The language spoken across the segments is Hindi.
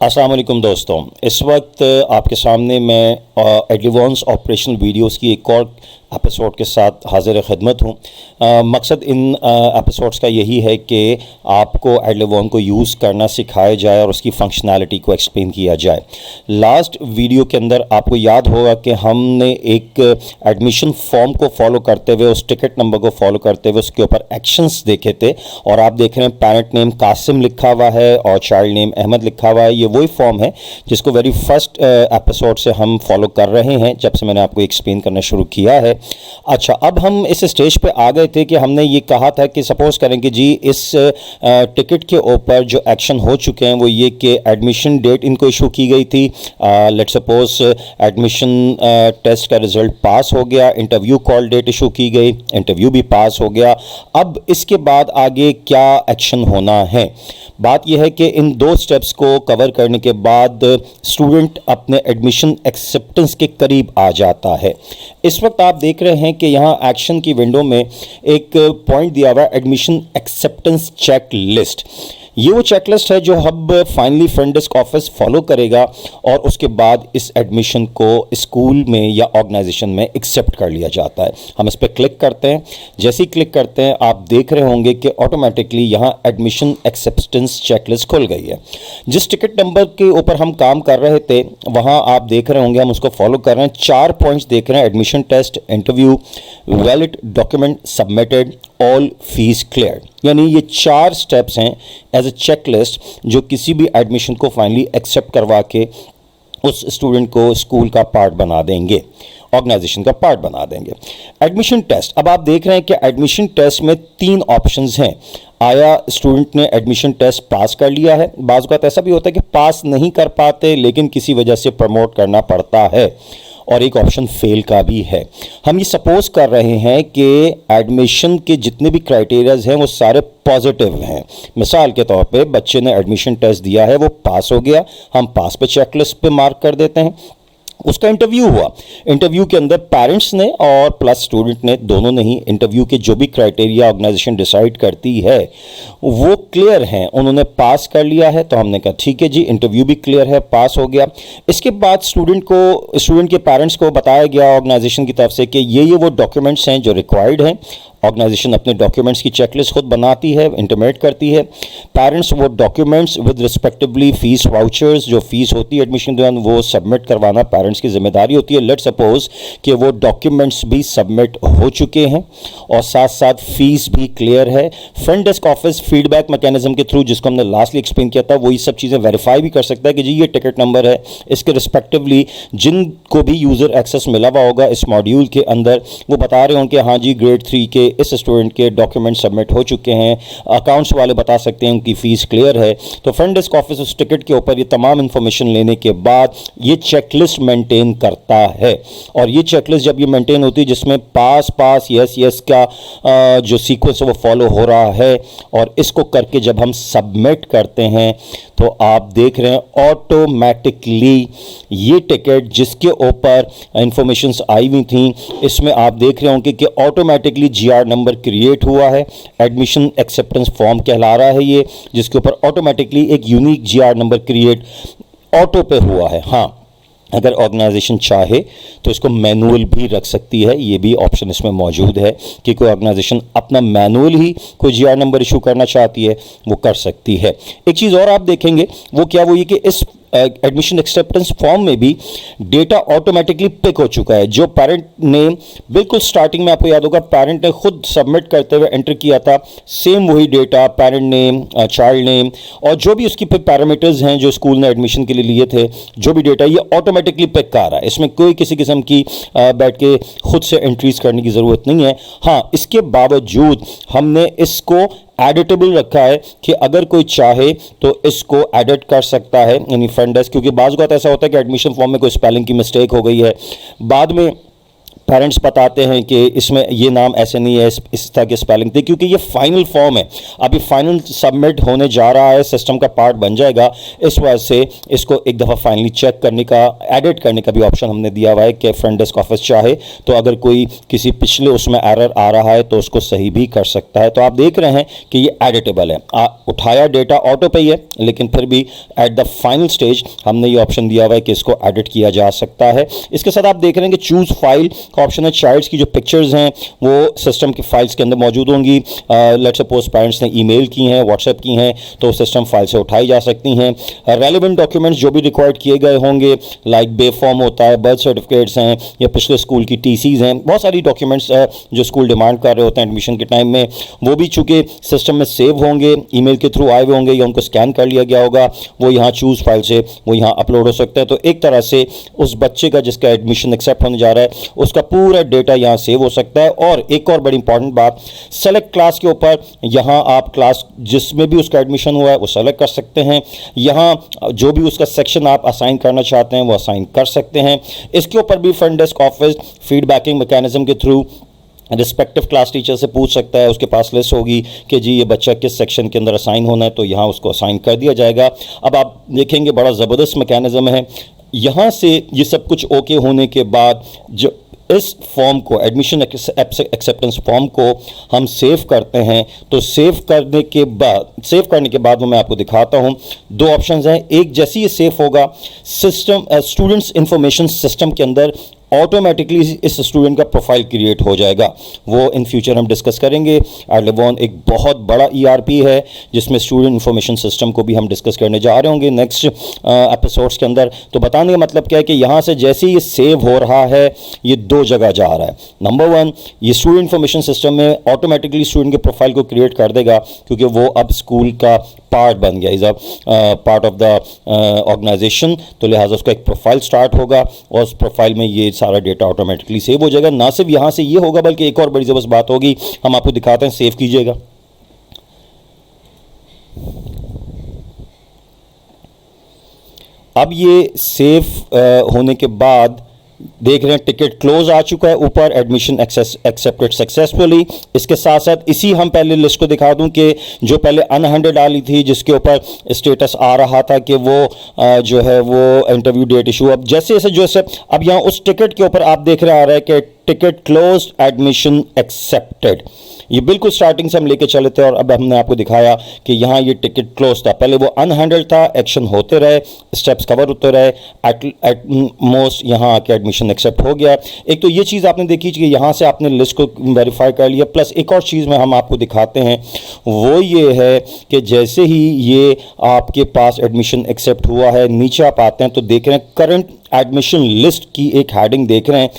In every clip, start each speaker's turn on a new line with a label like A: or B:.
A: अस्सलाम वालेकुम दोस्तों, इस वक्त आपके सामने मैं एडवांस ऑपरेशनल वीडियोस की एक और एपिसोड के साथ हाजिर खिदमत हूँ। मकसद इन एपिसोड्स का यही है कि आपको एडवांस को यूज़ करना सिखाया जाए और उसकी फंक्शनैलिटी को एक्सप्लेन किया जाए। लास्ट वीडियो के अंदर आपको याद होगा कि हमने एक एडमिशन फॉर्म को फॉलो करते हुए, उस टिकट नंबर को फॉलो करते हुए उसके ऊपर एक्शंस देखे थे। और आप देख रहे हैं पेरेंट नेम कासिम लिखा हुआ है और चाइल्ड नेम अहमद लिखा हुआ है। ये वही फॉर्म है जिसको वेरी फर्स्ट एपिसोड से हम फॉलो कर रहे हैं, जब से मैंने आपको एक्सप्लेन करना शुरू किया है। अच्छा, अब हम इस स्टेज पे आ गए थे कि हमने ये कहा था कि सपोज करें कि जी इस टिकट के ऊपर जो एक्शन हो चुके हैं वो ये कि एडमिशन डेट इनको इशू की गई थी। लेट सपोज एडमिशन टेस्ट का रिज़ल्ट पास हो गया, इंटरव्यू कॉल डेट इशू की गई, इंटरव्यू भी पास हो गया। अब इसके बाद आगे क्या एक्शन होना है? बात यह है कि इन दो स्टेप्स को कवर करने के बाद स्टूडेंट अपने एडमिशन एक्सेप्टेंस के करीब आ जाता है। इस वक्त आप देख रहे हैं कि यहाँ एक्शन की विंडो में एक पॉइंट दिया हुआ है, एडमिशन एक्सेप्टेंस चेक लिस्ट। ये वो चेकलिस्ट है जो अब finally front desk office follow करेगा और उसके बाद इस एडमिशन को स्कूल में या ऑर्गेनाइजेशन में एक्सेप्ट कर लिया जाता है। हम इस पर क्लिक करते हैं। जैसे ही क्लिक करते हैं आप देख रहे होंगे कि ऑटोमेटिकली यहाँ एडमिशन एक्सेप्टेंस चेकलिस्ट खुल गई है। जिस टिकट नंबर के ऊपर हम काम कर रहे थे वहाँ आप देख रहे होंगे हम उसको फॉलो कर रहे हैं। 4 पॉइंट्स देख रहे हैं, admission test, interview, valid document submitted, all fees clear. यानी ये 4 स्टेप्स हैं एज ए चेकलिस्ट जो किसी भी एडमिशन को फाइनली एक्सेप्ट करवा के उस स्टूडेंट को स्कूल का पार्ट बना देंगे, ऑर्गेनाइजेशन का पार्ट बना देंगे। एडमिशन टेस्ट, अब आप देख रहे हैं कि एडमिशन टेस्ट में 3 ऑप्शंस हैं। आया स्टूडेंट ने एडमिशन टेस्ट पास कर लिया है, बाज़ औक़ात ऐसा भी होता है कि पास नहीं कर पाते लेकिन किसी वजह से प्रमोट करना पड़ता है, और एक ऑप्शन फेल का भी है। हम ये सपोज कर रहे हैं कि एडमिशन के जितने भी क्राइटेरियाज हैं वो सारे पॉजिटिव हैं। मिसाल के तौर पे बच्चे ने एडमिशन टेस्ट दिया है, वो पास हो गया, हम पास पे चेकलिस्ट पे मार्क कर देते हैं। उसका इंटरव्यू हुआ, इंटरव्यू के अंदर पेरेंट्स ने और प्लस स्टूडेंट ने, दोनों ने ही इंटरव्यू के जो भी क्राइटेरिया ऑर्गेनाइजेशन डिसाइड करती है वो क्लियर हैं, उन्होंने पास कर लिया है। तो हमने कहा ठीक है जी, इंटरव्यू भी क्लियर है, पास हो गया। इसके बाद स्टूडेंट के पेरेंट्स को बताया गया ऑर्गेनाइजेशन की तरफ से कि ये वो डॉक्यूमेंट्स हैं जो रिक्वायर्ड हैं। ऑर्गेनाइजेशन अपने डॉक्यूमेंट्स की चेकलिस्ट खुद बनाती है, इंटीमेट करती है। पेरेंट्स वो documents with respectively fees vouchers, जो फीस होती है एडमिशन के दौरान, वो सबमिट करवाना पेरेंट्स की जिम्मेदारी होती है। लेट सपोज कि वो डॉक्यूमेंट्स भी सबमिट हो चुके हैं और साथ साथ फीस भी क्लियर है। Front desk office feedback mechanism के थ्रू, जिसको हमने लास्टली एक्सप्लेन किया था, वो ये सब चीज़ें वेरीफाई भी कर सकता है कि जी ये टिकट नंबर है, इसके रिस्पेक्टिवली जिनको भी यूज़र एक्सेस मिला हुआ होगा इस मॉड्यूल के अंदर, वो बता रहे होंगे हाँ जी ग्रेड 3 के इस स्टूडेंट के डॉक्यूमेंट सबमिट हो चुके हैं। अकाउंट्स वाले बता सकते हैं उनकी फीस क्लियर है। तो फ्रंट डेस्क ऑफिस उस टिकट के ऊपर ये तमाम इंफॉर्मेशन लेने के बाद ये चेकलिस्ट मेंटेन करता है। और ये चेकलिस्ट जब ये मेंटेन होती है जिसमें पास पास यस यस का जो सीक्वेंस है वो फॉलो हो रहा है, और इसको करके जब हम सबमिट करते हैं तो आप देख रहे हैं ऑटोमेटिकली ये टिकट जिसके ऊपर इंफॉर्मेशंस आई हुई थी, इसमें आप देख रहे होंगे कि ऑटोमेटिकली जीआर नंबर क्रिएट हुआ है। एडमिशन एक्सेप्टेंस फॉर्म कहला रहा है ये, जिसके ऊपर ऑटोमेटिकली एक unique GR number create auto पे हुआ है। हाँ, अगर ऑर्गेनाइजेशन चाहे तो इसको मैनुअल भी रख सकती है, ये भी ऑप्शन इसमें मौजूद है कि कोई ऑर्गेनाइजेशन अपना मैनुअल ही कोई जीआर नंबर इशू करना चाहती है वो कर सकती है। एक चीज़ और आप देखेंगे वो क्या, वो ये कि इस एडमिशन एक्सेप्टेंस फॉर्म में भी डेटा ऑटोमेटिकली पिक हो चुका है। जो पेरेंट नेम बिल्कुल स्टार्टिंग में आपको याद होगा पेरेंट ने खुद सबमिट करते हुए एंटर किया था, सेम वही data, parent name, child name और जो भी उसकी पैरामीटर्स हैं जो स्कूल ने एडमिशन के लिए लिए थे, जो भी डेटा, ये ऑटोमेटिकली पिक कर रहा है। इसमें कोई किसी किस्म की बैठ के खुद से एंट्रीज करने की ज़रूरत नहीं है। हाँ, इसके बावजूद हमने इसको एडिटेबल रखा है कि अगर कोई चाहे तो इसको एडिट कर सकता है, यानी फ्रंट डेस्क, क्योंकि बाज़ औक़ात ऐसा होता है कि एडमिशन फॉर्म में कोई स्पेलिंग की मिस्टेक हो गई है, बाद में पेरेंट्स बताते हैं कि इसमें ये नाम ऐसे नहीं है, इस तरह के स्पेलिंग थे, क्योंकि ये फाइनल फॉर्म है, अभी फाइनल सबमिट होने जा रहा है, सिस्टम का पार्ट बन जाएगा। इस वजह से इसको एक दफ़ा फाइनली चेक करने का, एडिट करने का भी ऑप्शन हमने दिया हुआ है कि फ्रंट डेस्क ऑफिस चाहे तो अगर कोई किसी पिछले उसमें एरर आ रहा है तो उसको सही भी कर सकता है। तो आप देख रहे हैं कि ये एडिटेबल है, उठाया डेटा ऑटो पे ही है, लेकिन फिर भी एट द फाइनल स्टेज हमने ये ऑप्शन दिया हुआ है कि इसको एडिट किया जा सकता है। इसके साथ आप देख रहे हैं कि चूज़ फाइल का ऑप्शन है। चाइल्ड्स की जो पिक्चर्स हैं वो सिस्टम की फाइल्स के अंदर मौजूद होंगी। लेट्स सपोज पेरेंट्स ने ईमेल की हैं, व्हाट्सएप की हैं, तो सिस्टम फाइल से उठाई जा सकती हैं। रेलिवेंट डॉक्यूमेंट्स जो भी रिक्वायर्ड किए गए होंगे, लाइक बे फॉर्म होता है, बर्थ सर्टिफिकेट्स हैं या पिछले स्कूल की टीसीज हैं, बहुत सारी डॉक्यूमेंट्स जो स्कूल डिमांड कर रहे होते हैं एडमिशन के टाइम में, वो भी चूँकि सिस्टम में सेव होंगे, ईमेल के थ्रू आए हुए होंगे या उनको स्कैन कर लिया गया होगा, वो यहाँ चूज़ फाइल से वो यहाँ अपलोड हो सकता है। तो एक तरह से उस बच्चे का जिसका एडमिशन एक्सेप्ट होने जा रहा है उसका पूरा डेटा यहाँ सेव हो सकता है। और एक और बड़ी इंपॉर्टेंट बात, सेलेक्ट क्लास के ऊपर यहाँ आप क्लास जिसमें भी उसका एडमिशन हुआ है वो सेलेक्ट कर सकते हैं। यहाँ जो भी उसका सेक्शन आप असाइन करना चाहते हैं वो असाइन कर सकते हैं। इसके ऊपर भी फ्रंट डेस्क ऑफिस फीडबैकिंग मैकेनिज्म के थ्रू रिस्पेक्टिव क्लास टीचर से पूछ सकता है, उसके पास लिस्ट होगी कि जी ये बच्चा किस सेक्शन के अंदर असाइन होना है, तो यहाँ उसको असाइन कर दिया जाएगा। अब आप देखेंगे बड़ा ज़बरदस्त मैकेनिज्म है। यहाँ से ये सब कुछ ओके होने के बाद जो इस फॉर्म को, एडमिशन एक्सेप्टेंस फॉर्म को हम सेव करते हैं, तो सेव करने के बाद वो मैं आपको दिखाता हूँ। दो ऑप्शंस हैं, एक जैसे ही सेव होगा सिस्टम स्टूडेंट्स इंफॉर्मेशन सिस्टम के अंदर ऑटोमेटिकली इस स्टूडेंट का प्रोफाइल क्रिएट हो जाएगा। वो इन फ्यूचर हम डिस्कस करेंगे। एडलिवॉन एक बहुत बड़ा ERP है जिसमें स्टूडेंट इंफॉर्मेशन सिस्टम को भी हम डिस्कस करने जा रहे होंगे नेक्स्ट एपिसोड्स के अंदर। तो बताने का मतलब क्या है कि यहाँ से जैसे ये सेव हो रहा है ये दो जगह जा रहा है। नंबर वन, ये स्टूडेंट इंफॉर्मेशन सिस्टम में ऑटोमेटिकली स्टूडेंट के प्रोफाइल को क्रिएट कर देगा क्योंकि वो अब स्कूल का पार्ट बन गया, is a part of the organisation, तो लिहाजा उसका एक प्रोफाइल स्टार्ट होगा और उस प्रोफाइल में ये सारा डेटा ऑटोमेटिकली सेव हो जाएगा। ना सिर्फ यहाँ से ये होगा बल्कि एक और बड़ी ज़बरदस्त बात होगी, हम आपको दिखाते हैं। सेव कीजिएगा। अब ये सेव होने के बाद देख रहे हैं टिकट क्लोज आ चुका है ऊपर, एडमिशन एक्सेप्टेड सक्सेसफुली। इसके साथ साथ इसी हम पहले लिस्ट को दिखा दूं कि जो पहले अनहैंडेड डाली थी जिसके ऊपर स्टेटस आ रहा था कि वो जो है वो इंटरव्यू डेट इशू, अब जैसे अब यहाँ उस टिकट के ऊपर आप देख रहे आ रहा है कि टिकट क्लोज, एडमिशन एक्सेप्टेड। ये बिल्कुल स्टार्टिंग से हम लेके चले थे और अब हमने आपको दिखाया कि यहाँ ये टिकट क्लोज था। पहले वो अनहैंडल्ड था, एक्शन होते रहे, स्टेप्स कवर होते रहे, एट मोस्ट यहाँ आके एडमिशन एक्सेप्ट हो गया। एक तो ये चीज़ आपने देखी कि यहाँ से आपने लिस्ट को वेरीफाई कर लिया, प्लस एक और चीज़ में हम आपको दिखाते हैं वो ये है कि जैसे ही ये आपके पास एडमिशन एक्सेप्ट हुआ है, नीचे आप आते हैं तो देख रहे हैं करंट एडमिशन लिस्ट की एक हेडिंग देख रहे हैं।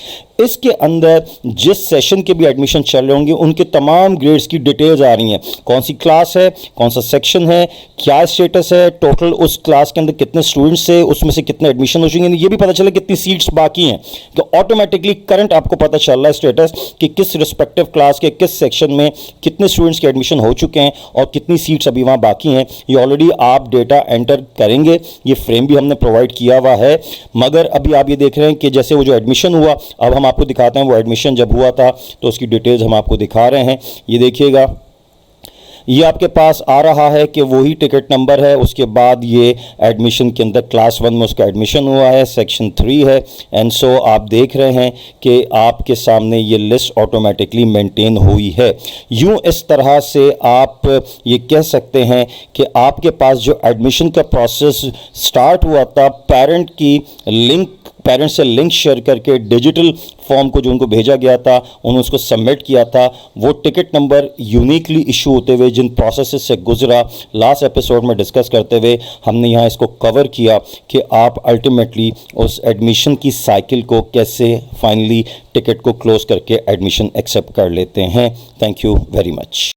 A: इसके अंदर जिस सेशन के भी एडमिशन चल रहे होंगे उनके तमाम ग्रेड्स की डिटेल्स आ रही हैं, कौन सी क्लास है, कौन सा सेक्शन है, क्या स्टेटस है, टोटल उस क्लास के अंदर कितने स्टूडेंट्स है, उसमें से कितने एडमिशन हो चुके हैं, ये भी पता चला कितनी सीट्स बाकी हैं। तो ऑटोमेटिकली करंट आपको पता चल रहा है स्टेटस कि किस रिस्पेक्टिव क्लास के किस सेक्शन में कितने स्टूडेंट्स के एडमिशन हो चुके हैं और कितनी सीट्स अभी वहाँ बाकी हैं। ये ऑलरेडी आप डेटा एंटर करेंगे, ये फ्रेम भी हमने प्रोवाइड किया हुआ है। मगर अभी आप ये देख रहे हैं कि जैसे वो जो एडमिशन हुआ, अब हम आपको दिखाते हैं वो एडमिशन जब हुआ था तो उसकी डिटेल्स हम आपको दिखा रहे हैं। ये देखिएगा, ये आपके पास आ रहा है कि वही टिकट नंबर है, उसके बाद ये एडमिशन के अंदर क्लास 1 में उसका एडमिशन हुआ है, सेक्शन 3 है, एंड सो आप देख रहे हैं कि आपके सामने ये लिस्ट ऑटोमेटिकली मेंटेन हुई है। यूँ इस तरह से आप ये कह सकते हैं कि आपके पास जो एडमिशन का प्रोसेस स्टार्ट हुआ था, पेरेंट्स से लिंक शेयर करके डिजिटल फॉर्म को जो उनको भेजा गया था उन्होंने उसको सबमिट किया था, वो टिकट नंबर यूनिकली इशू होते हुए जिन प्रोसेस से गुजरा लास्ट एपिसोड में डिस्कस करते हुए हमने यहाँ इसको कवर किया कि आप अल्टीमेटली उस एडमिशन की साइकिल को कैसे फाइनली टिकट को क्लोज करके एडमिशन एक्सेप्ट कर लेते हैं। Thank you very much.